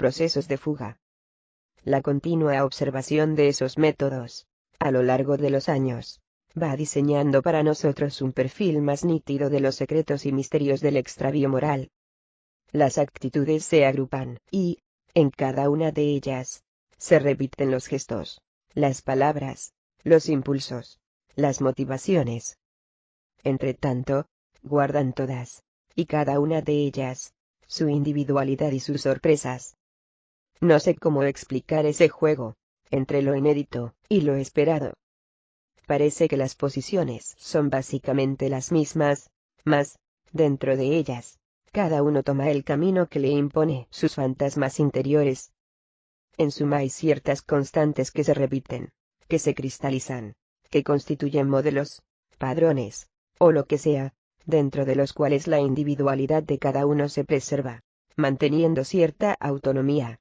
procesos de fuga. La continua observación de esos métodos, a lo largo de los años, va diseñando para nosotros un perfil más nítido de los secretos y misterios del extravío moral. Las actitudes se agrupan, y, en cada una de ellas, se repiten los gestos, las palabras, los impulsos, las motivaciones. Entretanto, guardan todas, y cada una de ellas, su individualidad y sus sorpresas. No sé cómo explicar ese juego, entre lo inédito y lo esperado. Parece que las posiciones son básicamente las mismas, mas, dentro de ellas, cada uno toma el camino que le impone sus fantasmas interiores. En suma hay ciertas constantes que se repiten, que se cristalizan, que constituyen modelos, padrones, o lo que sea, dentro de los cuales la individualidad de cada uno se preserva, manteniendo cierta autonomía.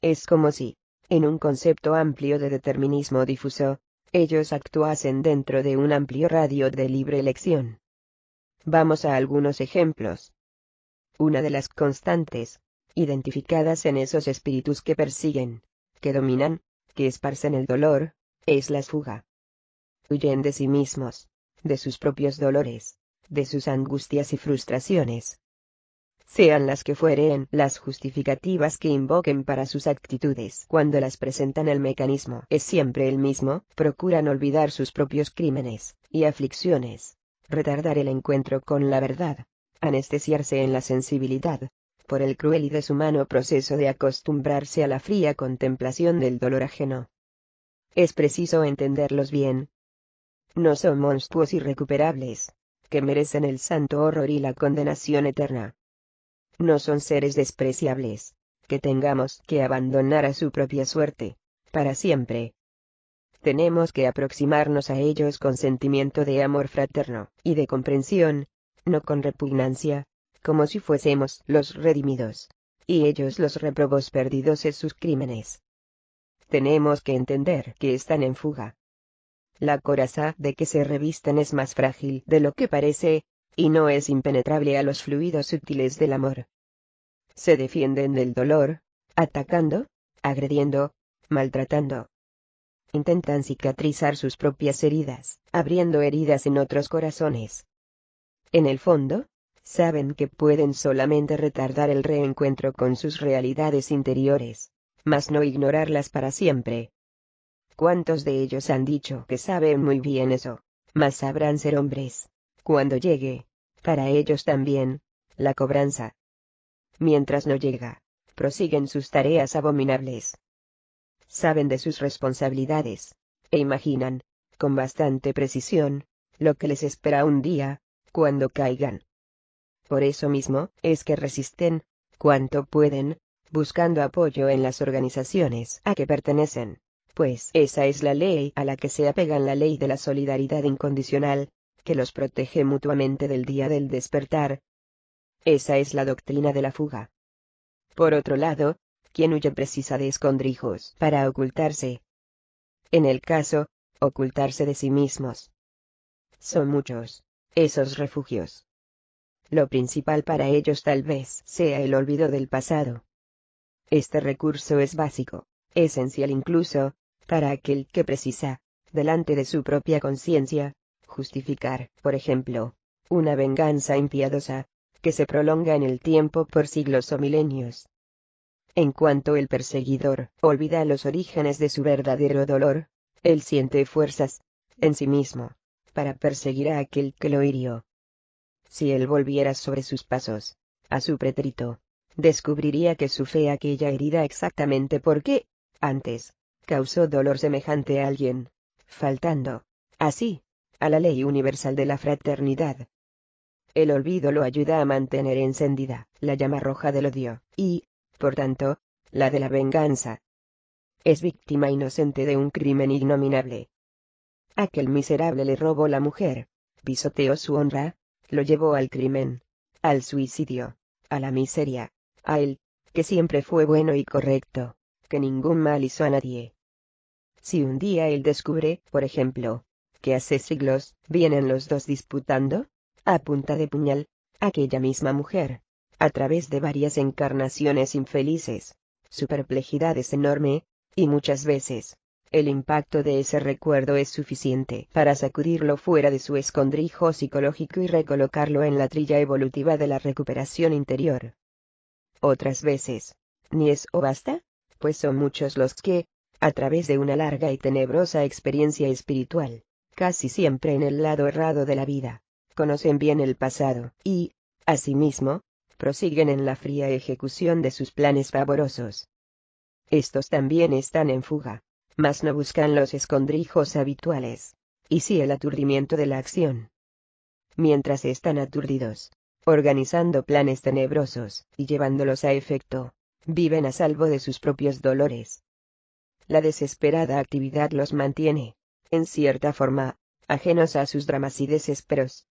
Es como si, en un concepto amplio de determinismo difuso, ellos actuasen dentro de un amplio radio de libre elección. Vamos a algunos ejemplos. Una de las constantes, identificadas en esos espíritus que persiguen, que dominan, que esparcen el dolor, es la fuga. Huyen de sí mismos, de sus propios dolores, de sus angustias y frustraciones. Sean las que fueren las justificativas que invoquen para sus actitudes. Cuando las presentan el mecanismo es siempre el mismo, procuran olvidar sus propios crímenes y aflicciones, retardar el encuentro con la verdad, anestesiarse en la sensibilidad, por el cruel y deshumano proceso de acostumbrarse a la fría contemplación del dolor ajeno. Es preciso entenderlos bien. No son monstruos irrecuperables, que merecen el santo horror y la condenación eterna. No son seres despreciables, que tengamos que abandonar a su propia suerte, para siempre. Tenemos que aproximarnos a ellos con sentimiento de amor fraterno y de comprensión, no con repugnancia, como si fuésemos los redimidos, y ellos los réprobos perdidos en sus crímenes. Tenemos que entender que están en fuga. La coraza de que se revisten es más frágil de lo que parece, y no es impenetrable a los fluidos sutiles del amor. Se defienden del dolor, atacando, agrediendo, maltratando. Intentan cicatrizar sus propias heridas, abriendo heridas en otros corazones. En el fondo, saben que pueden solamente retardar el reencuentro con sus realidades interiores, mas no ignorarlas para siempre. ¿Cuántos de ellos han dicho que saben muy bien eso, mas sabrán ser hombres, cuando llegue, para ellos también, la cobranza? Mientras no llega, prosiguen sus tareas abominables. Saben de sus responsabilidades, e imaginan, con bastante precisión, lo que les espera un día, cuando caigan. Por eso mismo, es que resisten, cuanto pueden, buscando apoyo en las organizaciones a que pertenecen, pues esa es la ley a la que se apegan, la ley de la solidaridad incondicional, que los protege mutuamente del día del despertar. Esa es la doctrina de la fuga. Por otro lado, quien huye precisa de escondrijos para ocultarse. En el caso, ocultarse de sí mismos. Son muchos, esos refugios. Lo principal para ellos tal vez sea el olvido del pasado. Este recurso es básico, esencial incluso, para aquel que precisa, delante de su propia conciencia, justificar, por ejemplo, una venganza impiedosa, que se prolonga en el tiempo por siglos o milenios. En cuanto el perseguidor olvida los orígenes de su verdadero dolor, él siente fuerzas, en sí mismo, para perseguir a aquel que lo hirió. Si él volviera sobre sus pasos, a su pretérito, descubriría que sufre aquella herida exactamente porque, antes, causó dolor semejante a alguien, faltando, así, a la ley universal de la fraternidad. El olvido lo ayuda a mantener encendida la llama roja del odio, y, por tanto, la de la venganza. Es víctima inocente de un crimen ignominable. Aquel miserable le robó la mujer, pisoteó su honra, lo llevó al crimen, al suicidio, a la miseria, a él, que siempre fue bueno y correcto, que ningún mal hizo a nadie. Si un día él descubre, por ejemplo, que hace siglos vienen los dos disputando, a punta de puñal, aquella misma mujer, a través de varias encarnaciones infelices, Su perplejidad es enorme, y muchas veces, el impacto de ese recuerdo es suficiente para sacudirlo fuera de su escondrijo psicológico y recolocarlo en la trilla evolutiva de la recuperación interior. Otras veces, ni eso basta, pues son muchos los que, a través de una larga y tenebrosa experiencia espiritual, casi siempre en el lado errado de la vida, conocen bien el pasado, y, asimismo, prosiguen en la fría ejecución de sus planes pavorosos. Estos también están en fuga, mas no buscan los escondrijos habituales, y sí el aturdimiento de la acción. Mientras están aturdidos, organizando planes tenebrosos y llevándolos a efecto, viven a salvo de sus propios dolores. La desesperada actividad los mantiene, en cierta forma, ajenos a sus dramas y desesperos.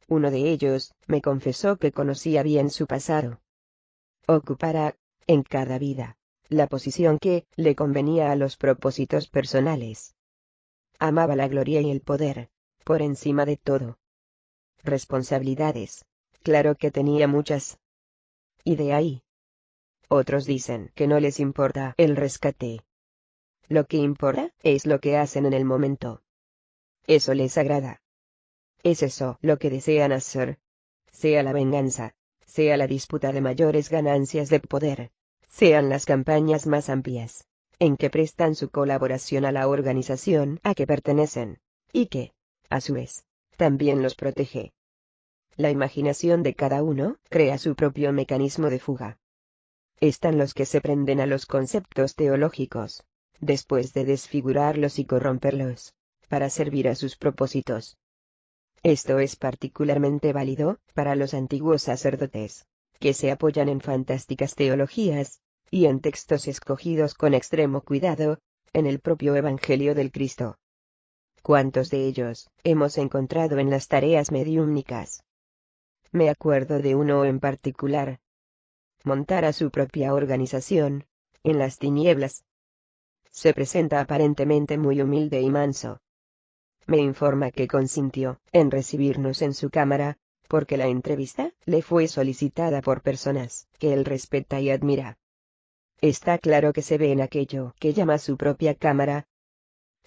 Uno de ellos me confesó que conocía bien su pasado. Ocupara, en cada vida, la posición que le convenía a los propósitos personales. Amaba la gloria y el poder, por encima de todo. Responsabilidades, claro que tenía muchas. Y de ahí. Otros dicen que no les importa el rescate. Lo que importa es lo que hacen en el momento. Eso les agrada. Es eso lo que desean hacer. Sea la venganza, sea la disputa de mayores ganancias de poder, sean las campañas más amplias, en que prestan su colaboración a la organización a que pertenecen, y que, a su vez, también los protege. La imaginación de cada uno crea su propio mecanismo de fuga. Están los que se prenden a los conceptos teológicos, después de desfigurarlos y corromperlos, para servir a sus propósitos. Esto es particularmente válido para los antiguos sacerdotes, que se apoyan en fantásticas teologías, y en textos escogidos con extremo cuidado, en el propio Evangelio del Cristo. ¿Cuántos de ellos hemos encontrado en las tareas mediúmnicas? Me acuerdo de uno en particular. Montara su propia organización, en las tinieblas. Se presenta aparentemente muy humilde y manso. Me informa que consintió en recibirnos en su cámara, porque la entrevista le fue solicitada por personas que él respeta y admira. Está claro que se ve en aquello que llama su propia cámara.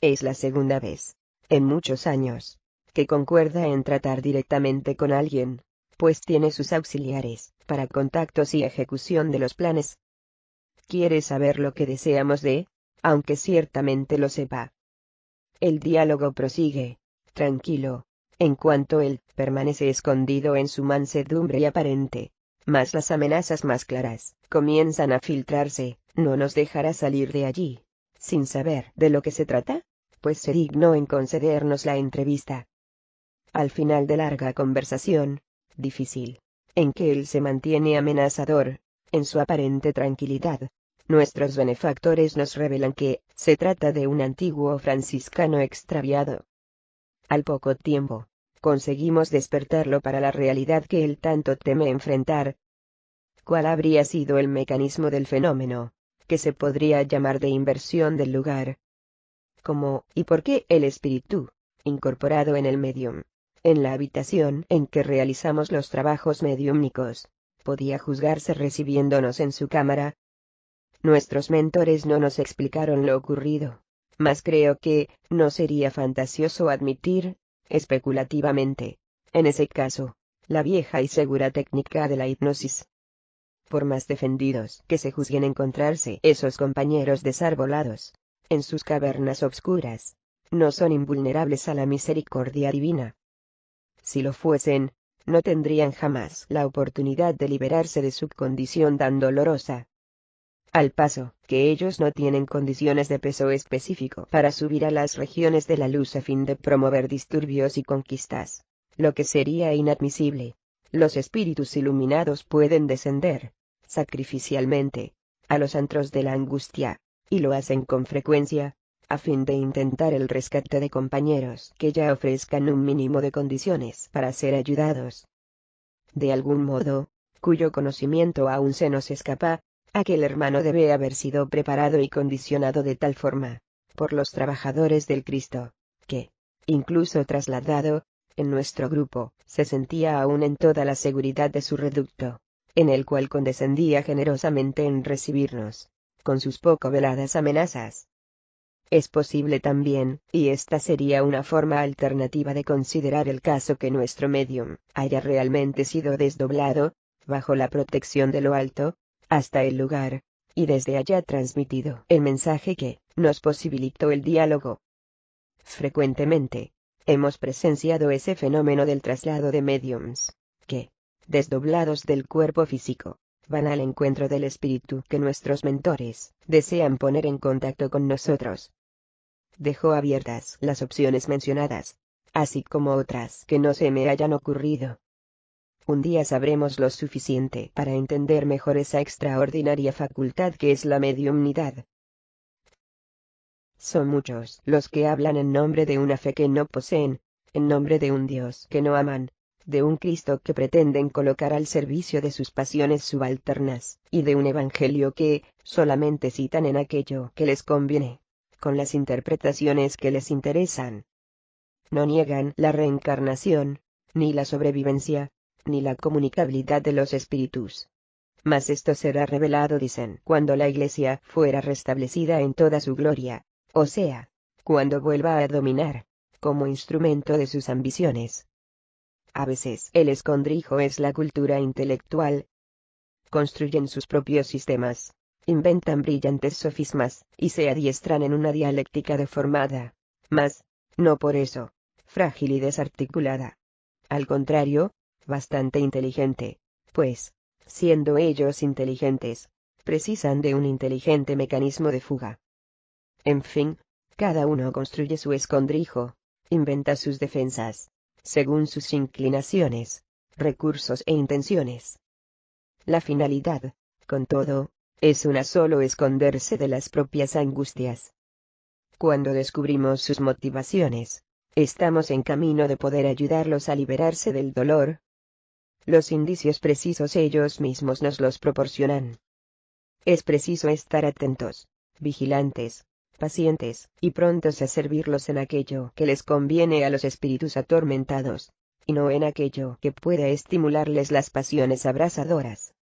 Es la segunda vez, en muchos años, que concuerda en tratar directamente con alguien, pues tiene sus auxiliares para contactos y ejecución de los planes. Quiere saber lo que deseamos de, aunque ciertamente lo sepa. El diálogo prosigue, tranquilo, en cuanto él permanece escondido en su mansedumbre aparente, mas las amenazas más claras comienzan a filtrarse. No nos dejará salir de allí, sin saber de lo que se trata, pues se dignó en concedernos la entrevista. Al final de larga conversación, difícil, en que él se mantiene amenazador, en su aparente tranquilidad, nuestros benefactores nos revelan que se trata de un antiguo franciscano extraviado. Al poco tiempo, conseguimos despertarlo para la realidad que él tanto teme enfrentar. ¿Cuál habría sido el mecanismo del fenómeno, que se podría llamar de inversión del lugar? ¿Cómo y por qué el espíritu, incorporado en el medium, en la habitación en que realizamos los trabajos mediúmnicos, podía juzgarse recibiéndonos en su cámara? Nuestros mentores no nos explicaron lo ocurrido, mas creo que no sería fantasioso admitir, especulativamente, en ese caso, la vieja y segura técnica de la hipnosis. Por más defendidos que se juzguen encontrarse esos compañeros desarbolados, en sus cavernas obscuras, no son invulnerables a la misericordia divina. Si lo fuesen, no tendrían jamás la oportunidad de liberarse de su condición tan dolorosa. Al paso que ellos no tienen condiciones de peso específico para subir a las regiones de la luz a fin de promover disturbios y conquistas, lo que sería inadmisible, los espíritus iluminados pueden descender, sacrificialmente, a los antros de la angustia, y lo hacen con frecuencia, a fin de intentar el rescate de compañeros que ya ofrezcan un mínimo de condiciones para ser ayudados. De algún modo, cuyo conocimiento aún se nos escapa, aquel hermano debe haber sido preparado y condicionado de tal forma, por los trabajadores del Cristo, que, incluso trasladado, en nuestro grupo, se sentía aún en toda la seguridad de su reducto, en el cual condescendía generosamente en recibirnos. con sus poco veladas amenazas. Es posible también, y esta sería una forma alternativa de considerar el caso, que nuestro medium haya realmente sido desdoblado, bajo la protección de lo alto, hasta el lugar, y desde allá transmitido el mensaje que nos posibilitó el diálogo. Frecuentemente, hemos presenciado ese fenómeno del traslado de mediums, que, desdoblados del cuerpo físico, van al encuentro del espíritu que nuestros mentores desean poner en contacto con nosotros. Dejo abiertas las opciones mencionadas, así como otras que no se me hayan ocurrido. Un día sabremos lo suficiente para entender mejor esa extraordinaria facultad que es la mediumnidad. Son muchos los que hablan en nombre de una fe que no poseen, en nombre de un Dios que no aman, de un Cristo que pretenden colocar al servicio de sus pasiones subalternas, y de un Evangelio que solamente citan en aquello que les conviene, con las interpretaciones que les interesan. No niegan la reencarnación, ni la sobrevivencia, ni la comunicabilidad de los espíritus. Mas esto será revelado, dicen, cuando la Iglesia fuera restablecida en toda su gloria, o sea, cuando vuelva a dominar, como instrumento de sus ambiciones. A veces el escondrijo es la cultura intelectual. Construyen sus propios sistemas, inventan brillantes sofismas, y se adiestran en una dialéctica deformada, mas, no por eso, frágil y desarticulada. Al contrario, bastante inteligente, pues, siendo ellos inteligentes, precisan de un inteligente mecanismo de fuga. En fin, cada uno construye su escondrijo, inventa sus defensas, según sus inclinaciones, recursos e intenciones. La finalidad, con todo, es una: solo esconderse de las propias angustias. Cuando descubrimos sus motivaciones, estamos en camino de poder ayudarlos a liberarse del dolor. Los indicios precisos ellos mismos nos los proporcionan. Es preciso estar atentos, vigilantes, pacientes, y prontos a servirlos en aquello que les conviene a los espíritus atormentados, y no en aquello que pueda estimularles las pasiones abrasadoras.